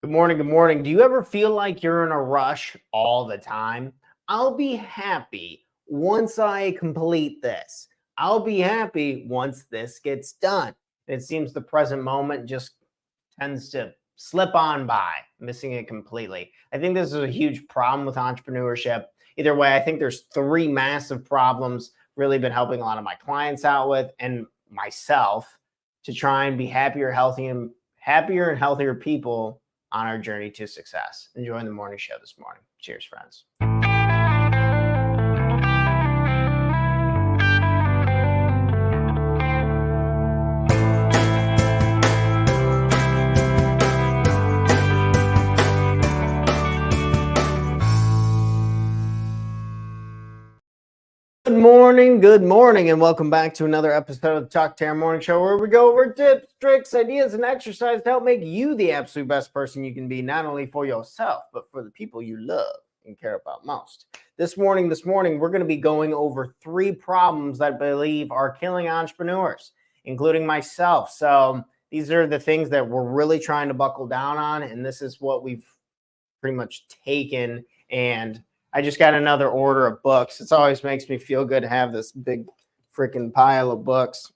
Good morning. Good morning. Do you ever feel like you're in a rush all the time? I'll be happy once I complete this. I'll be happy once this gets done. It seems the present moment just tends to slip on by, missing it completely. I think this is a huge problem with entrepreneurship. Either way, I think there's three massive problems really been helping a lot of my clients out with and myself to try and be happier and healthier people on our journey to success. Enjoying the morning show this morning. Cheers, friends. Good morning, and welcome back to another episode of the Talk Terra Morning Show, where we go over tips, tricks, ideas, and exercise to help make you the absolute best person you can be, not only for yourself, but for the people you love and care about most. This morning, we're going to be going over three problems that I believe are killing entrepreneurs, including myself. So these are the things that we're really trying to buckle down on, and this is what we've pretty much taken. And I just got another order of books. It always makes me feel good to have this big freaking pile of books.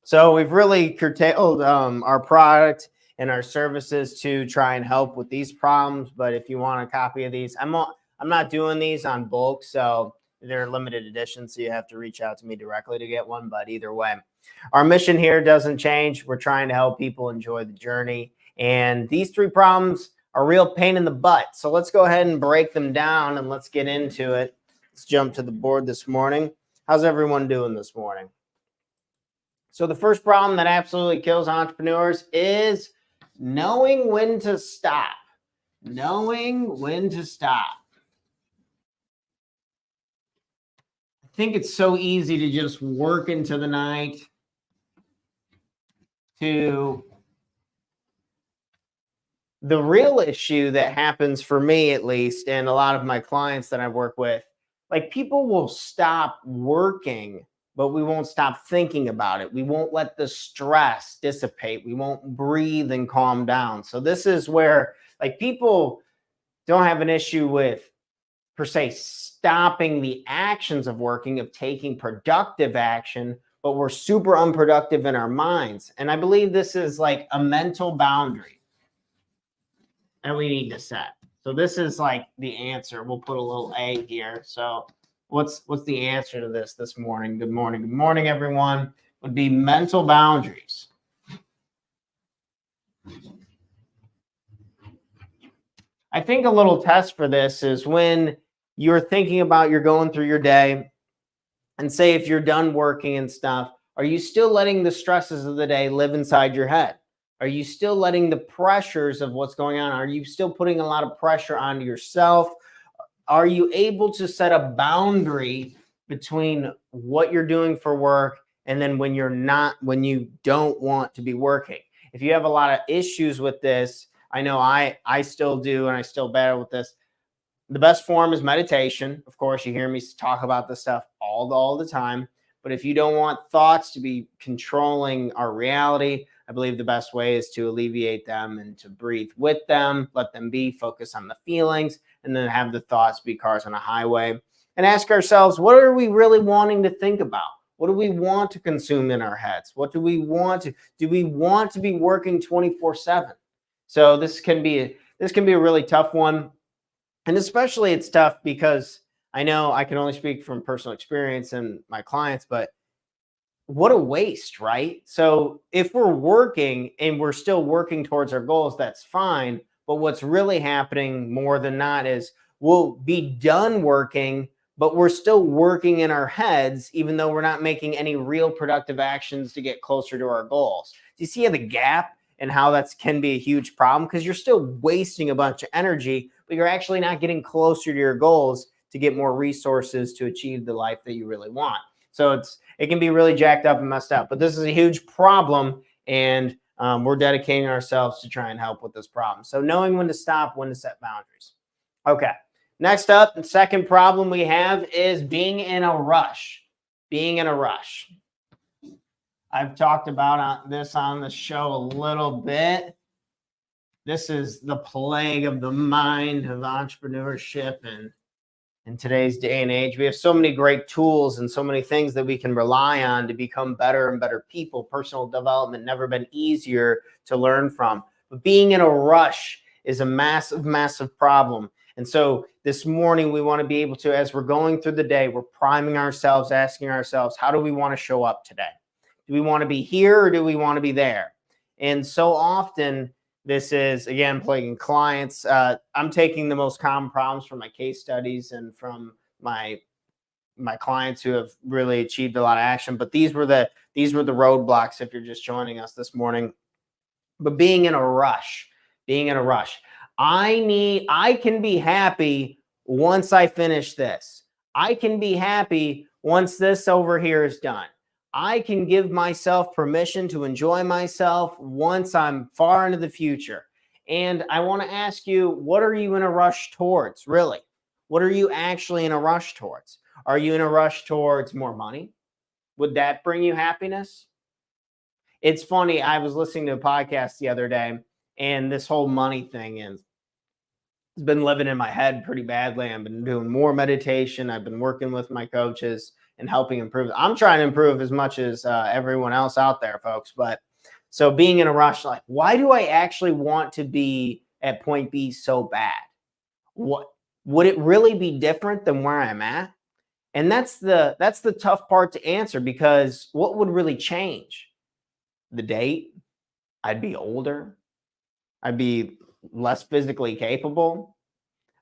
So we've really curtailed our product and our services to try and help with these problems. But if you want a copy of these, I'm not doing these on bulk, so they're limited edition. So you have to reach out to me directly to get one. But either way, our mission here doesn't change. We're trying to help people enjoy the journey. And these three problems are a real pain in the butt. So let's go ahead and break them down and let's get into it. Let's jump to the board this morning. How's everyone doing this morning? So the first problem that absolutely kills entrepreneurs is knowing when to stop. Knowing when to stop. I think it's so easy to just work into the night, to the real issue that happens for me, at least, and a lot of my clients that I work with, like, people will stop working, but we won't stop thinking about it. We won't let the stress dissipate. We won't breathe and calm down. So this is where, like, people don't have an issue with, per se, stopping the actions of working, of taking productive action, but we're super unproductive in our minds. And I believe this is like a mental boundary that we need to set. So this is like the answer. We'll put a little A here. So what's the answer to this morning? Good morning, everyone. Would be mental boundaries. I think a little test for this is when you're thinking about, you're going through your day, and say if you're done working and stuff, are you still letting the stresses of the day live inside your head? Are you still letting the pressures of what's going on? Are you still putting a lot of pressure onto yourself? Are you able to set a boundary between what you're doing for work and then when you don't want to be working? If you have a lot of issues with this, I know I still do, and I still battle with this. The best form is meditation. Of course, you hear me talk about this stuff all the time. But if you don't want thoughts to be controlling our reality, I believe the best way is to alleviate them and to breathe with them, let them be, focus on the feelings, and then have the thoughts be cars on a highway. And ask ourselves, what are we really wanting to think about? What do we want to consume in our heads? What do we want to do? We want to be working 24/7. So this can be a really tough one. And especially it's tough because I know I can only speak from personal experience and my clients, but what a waste, right? So if we're working and we're still working towards our goals, that's fine. But what's really happening more than not is we'll be done working, but we're still working in our heads, even though we're not making any real productive actions to get closer to our goals. Do you see the gap and how that can be a huge problem? Because you're still wasting a bunch of energy, but you're actually not getting closer to your goals to get more resources to achieve the life that you really want. So it can be really jacked up and messed up, but this is a huge problem, and we're dedicating ourselves to try and help with this problem. So knowing when to stop, when to set boundaries. Okay, next up, the second problem we have is being in a rush. Being in a rush. I've talked about this on the show a little bit. This is the plague of the mind of entrepreneurship. And in today's day and age, we have so many great tools and so many things that we can rely on to become better and better people. Personal development never been easier to learn from. But being in a rush is a massive, massive problem. And so this morning, we want to be able to, as we're going through the day, we're priming ourselves, asking ourselves, how do we want to show up today? Do we want to be here or do we want to be there? And so often, this is, again, plaguing clients. I'm taking the most common problems from my case studies and from my clients who have really achieved a lot of action. But these were the roadblocks if you're just joining us this morning. But being in a rush. I can be happy once I finish this. I can be happy once this over here is done. I can give myself permission to enjoy myself once I'm far into the future. And I want to ask you, what are you in a rush towards, really? What are you actually in a rush towards? Are you in a rush towards more money? Would that bring you happiness? It's funny. I was listening to a podcast the other day, and this whole money thing has been living in my head pretty badly. I've been doing more meditation. I've been working with my coaches and helping improve. I'm trying to improve as much as everyone else out there, folks. But so being in a rush, like, why do I actually want to be at point B so bad? What would it really be different than where I'm at? And that's the tough part to answer, because what would really change? The date? I'd be older. I'd be less physically capable.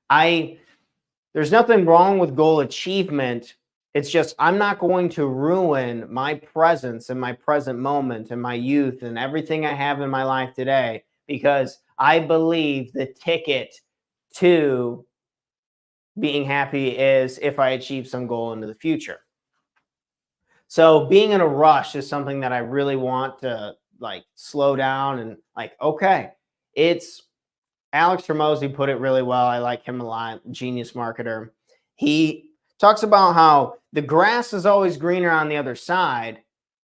There's nothing wrong with goal achievement. It's just I'm not going to ruin my presence and my present moment and my youth and everything I have in my life today because I believe the ticket to being happy is if I achieve some goal into the future. So being in a rush is something that I really want to slow down and okay, it's Alex Hormozi put it really well. I like him a lot. Genius marketer. He talks about how the grass is always greener on the other side,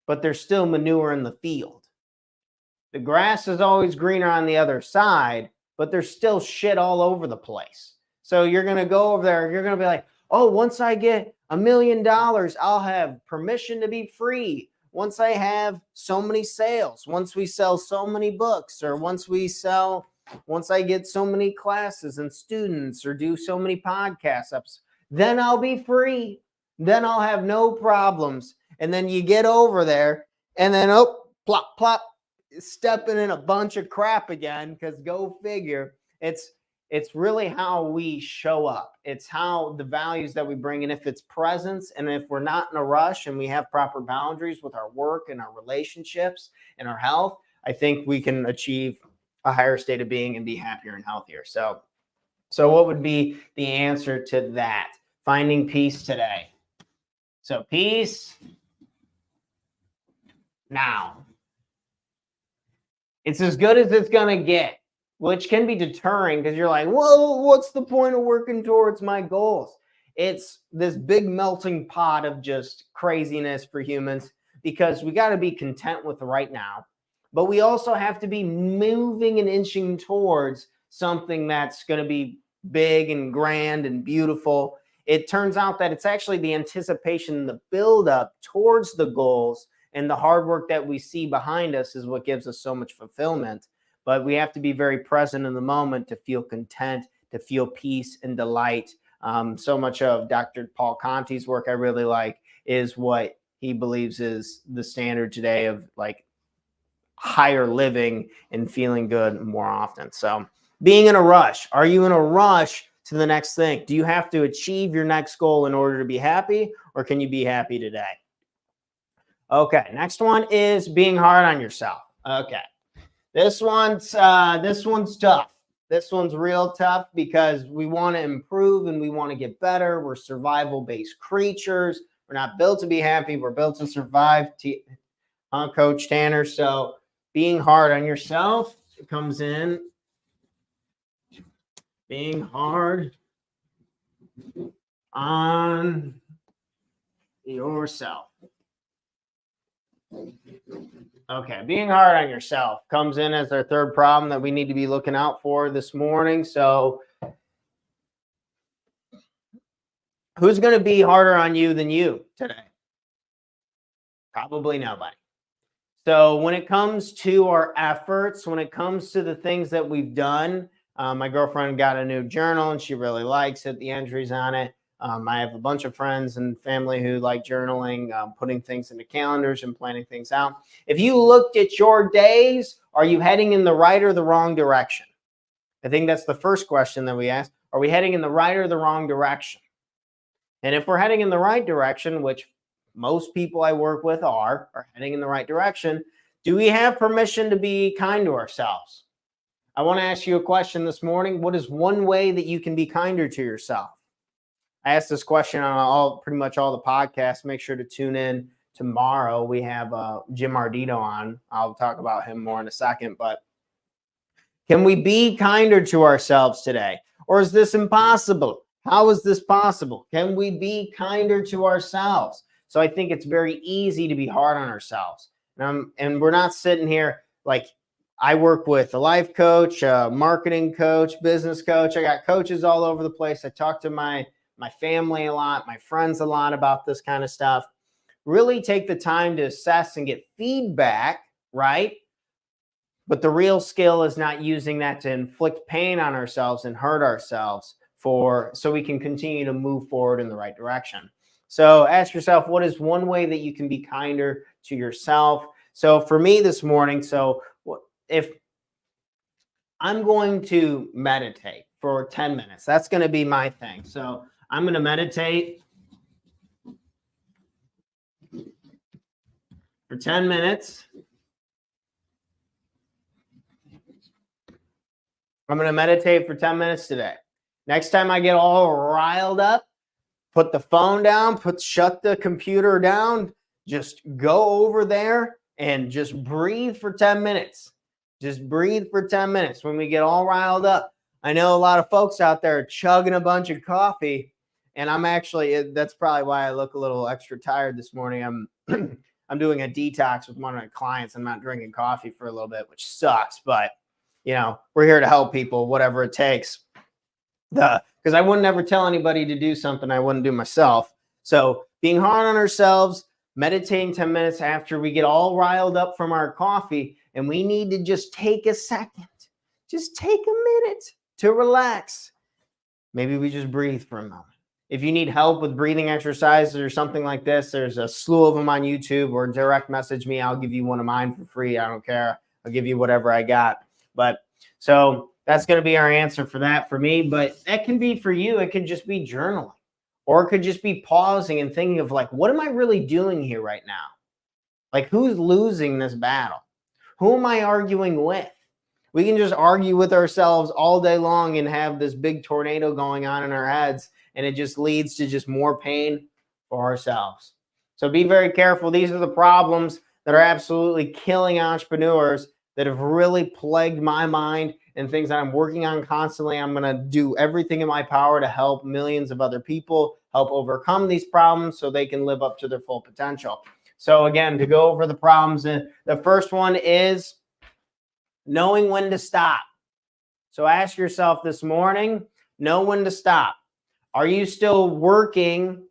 but there's still manure in the field. The grass is always greener on the other side, but there's still shit all over the place. So you're going to go over there. You're going to be like, oh, once I get $1 million, I'll have permission to be free. Once I have so many sales, once we sell so many books, or once I get so many classes and students or do so many podcast ups, then I'll be free. Then I'll have no problems. And then you get over there and then, plop, plop, stepping in a bunch of crap again, because go figure. It's really how we show up. It's how the values that we bring. And if it's presence, and if we're not in a rush and we have proper boundaries with our work and our relationships and our health, I think we can achieve a higher state of being and be happier and healthier. So what would be the answer to that? Finding peace today. So peace now. It's as good as it's going to get, which can be deterring because you're like, whoa, what's the point of working towards my goals? It's this big melting pot of just craziness for humans, because we got to be content with right now. But we also have to be moving and inching towards something that's going to be big and grand and beautiful. It turns out that it's actually the anticipation, the buildup towards the goals, and the hard work that we see behind us is what gives us so much fulfillment. But we have to be very present in the moment to feel content, to feel peace and delight. So much of Dr. Paul Conti's work I really like is what he believes is the standard today of higher living and feeling good more often. So being in a rush. Are you in a rush to the next thing? Do you have to achieve your next goal in order to be happy, or can you be happy today? Okay, next one is being hard on yourself. Okay, this one's tough. This one's real tough because we want to improve and we want to get better. We're survival-based creatures. We're not built to be happy. We're built to survive. Coach Tanner. So being hard on yourself comes in. Being hard on yourself. Okay, being hard on yourself comes in as our third problem that we need to be looking out for this morning. So, who's going to be harder on you than you today? Probably nobody. So, when it comes to our efforts, when it comes to the things that we've done, my girlfriend got a new journal and she really likes it, the entries on it. I have a bunch of friends and family who like journaling, putting things into calendars and planning things out. If you looked at your days, are you heading in the right or the wrong direction? I think that's the first question that we ask. Are we heading in the right or the wrong direction? And if we're heading in the right direction, which most people I work with are heading in the right direction, do we have permission to be kind to ourselves? I want to ask you a question this morning. What is one way that you can be kinder to yourself? I asked this question on pretty much all the podcasts. Make sure to tune in tomorrow. We have Jim Ardito on. I'll talk about him more in a second. But can we be kinder to ourselves today? Or is this impossible? How is this possible? Can we be kinder to ourselves? So I think it's very easy to be hard on ourselves. And we're not sitting here like, I work with a life coach, a marketing coach, business coach. I got coaches all over the place. I talk to my family a lot, my friends a lot about this kind of stuff. Really take the time to assess and get feedback, right? But the real skill is not using that to inflict pain on ourselves and hurt ourselves so we can continue to move forward in the right direction. So ask yourself, what is one way that you can be kinder to yourself? So for me this morning, if I'm going to meditate for 10 minutes, that's going to be my thing. So I'm going to meditate for 10 minutes. I'm going to meditate for 10 minutes today. Next time I get all riled up, put the phone down, shut the computer down, just go over there and just breathe for 10 minutes. Just breathe for 10 minutes when we get all riled up. I know a lot of folks out there are chugging a bunch of coffee, and that's probably why I look a little extra tired this morning. I'm doing a detox with one of my clients. I'm not drinking coffee for a little bit, which sucks, but we're here to help people, whatever it takes. Because I wouldn't ever tell anybody to do something I wouldn't do myself. So being hard on ourselves, meditating 10 minutes after we get all riled up from our coffee, and we need to just take a second, just take a minute to relax. Maybe we just breathe for a moment. If you need help with breathing exercises or something like this, there's a slew of them on YouTube, or direct message me. I'll give you one of mine for free. I don't care. I'll give you whatever I got. But so that's going to be our answer for that for me. But that can be for you. It could just be journaling, or it could just be pausing and thinking of like, what am I really doing here right now? Like, who's losing this battle? Who am I arguing with? We can just argue with ourselves all day long and have this big tornado going on in our heads, and it just leads to just more pain for ourselves. So be very careful. These are the problems that are absolutely killing entrepreneurs, that have really plagued my mind, and things that I'm working on constantly. I'm going to do everything in my power to help millions of other people help overcome these problems so they can live up to their full potential. So again, to go over the problems, the first one is knowing when to stop. So ask yourself this morning, know when to stop. Are you still working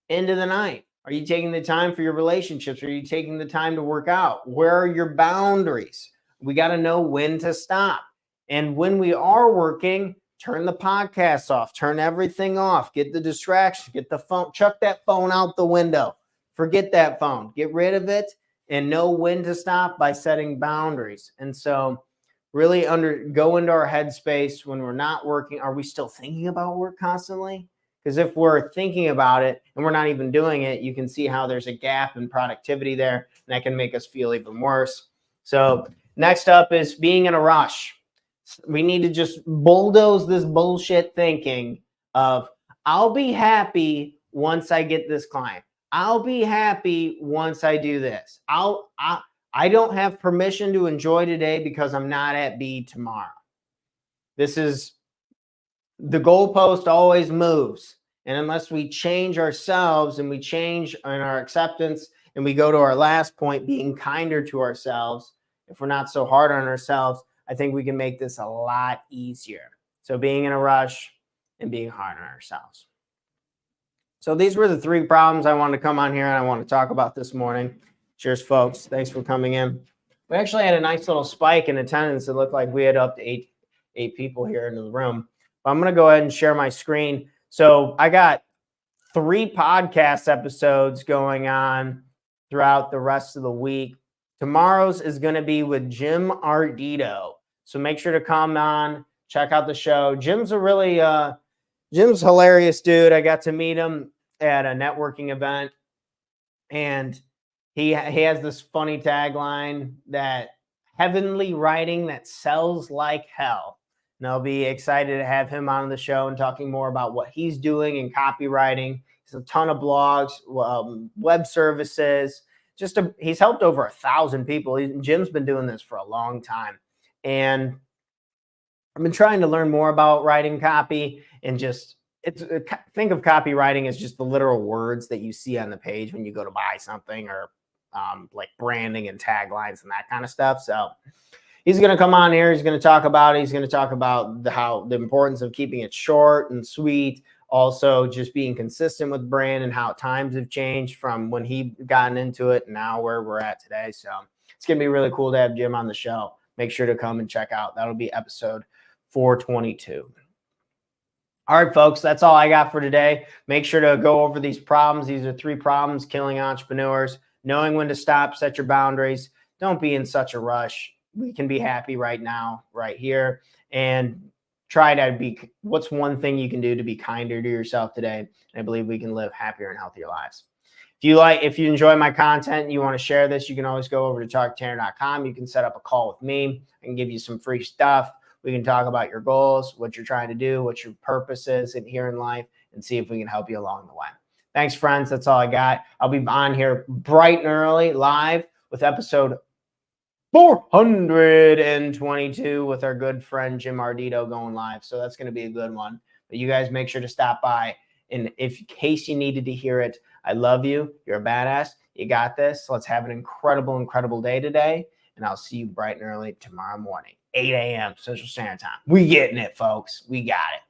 into the night? Are you taking the time for your relationships? Are you taking the time to work out? Where are your boundaries? We got to know when to stop. And when we are working, turn the podcast off, turn everything off, get the distraction, get the phone, chuck that phone out the window. Forget that phone, get rid of it, and know when to stop by setting boundaries. And so really go into our headspace when we're not working. Are we still thinking about work constantly? Because if we're thinking about it and we're not even doing it, you can see how there's a gap in productivity there, and that can make us feel even worse. So next up is being in a rush. We need to just bulldoze this bullshit thinking of, I'll be happy once I get this client. I'll be happy once I do this. I don't have permission to enjoy today because I'm not at B tomorrow. This is the goalpost always moves. And unless we change ourselves and we change in our acceptance And we go to our last point, being kinder to ourselves. If we're not so hard on ourselves, I think we can make this a lot easier. So being in a rush and being hard on ourselves. So these were the 3 problems I wanted to come on here and I want to talk about this morning. Cheers, folks. Thanks for coming in. We actually had a nice little spike in attendance. It looked like we had up to eight people here into the room. But I'm going to go ahead and share my screen. So I got 3 podcast episodes going on throughout the rest of the week. Tomorrow's is going to be with Jim Ardito. So make sure to come on, check out the show. Jim's Jim's hilarious dude. I got to meet him at a networking event, and he has this funny tagline that heavenly writing that sells like hell. And I'll be excited to have him on the show and talking more about what he's doing in copywriting. He's a ton of blogs, web services. He's helped over 1,000 people. Jim's been doing this for a long time. And I've been trying to learn more about writing copy and think of copywriting as just the literal words that you see on the page when you go to buy something, or like branding and taglines and that kind of stuff. So he's going to come on here. He's going to talk about it. He's going to talk about the importance of keeping it short and sweet. Also, just being consistent with brand and how times have changed from when he gotten into it and now where we're at today. So it's going to be really cool to have Jim on the show. Make sure to come and check out. That'll be episode 422. All right, folks, that's all I got for today. Make sure to go over these problems. These are 3 problems killing entrepreneurs. Knowing when to stop, set your boundaries. Don't be in such a rush. We can be happy right now, right here. And try to what's one thing you can do to be kinder to yourself today? And I believe we can live happier and healthier lives. If you enjoy my content and you want to share this, you can always go over to talktanner.com. You can set up a call with me. I can give you some free stuff. We can talk about your goals, what you're trying to do, what your purpose is here in life, and see if we can help you along the way. Thanks, friends. That's all I got. I'll be on here bright and early live with episode 422 with our good friend Jim Ardito going live. So that's going to be a good one. But you guys make sure to stop by. And in case you needed to hear it, I love you. You're a badass. You got this. Let's have an incredible, incredible day today. And I'll see you bright and early tomorrow morning, 8 a.m. Central Standard Time. We getting it, folks. We got it.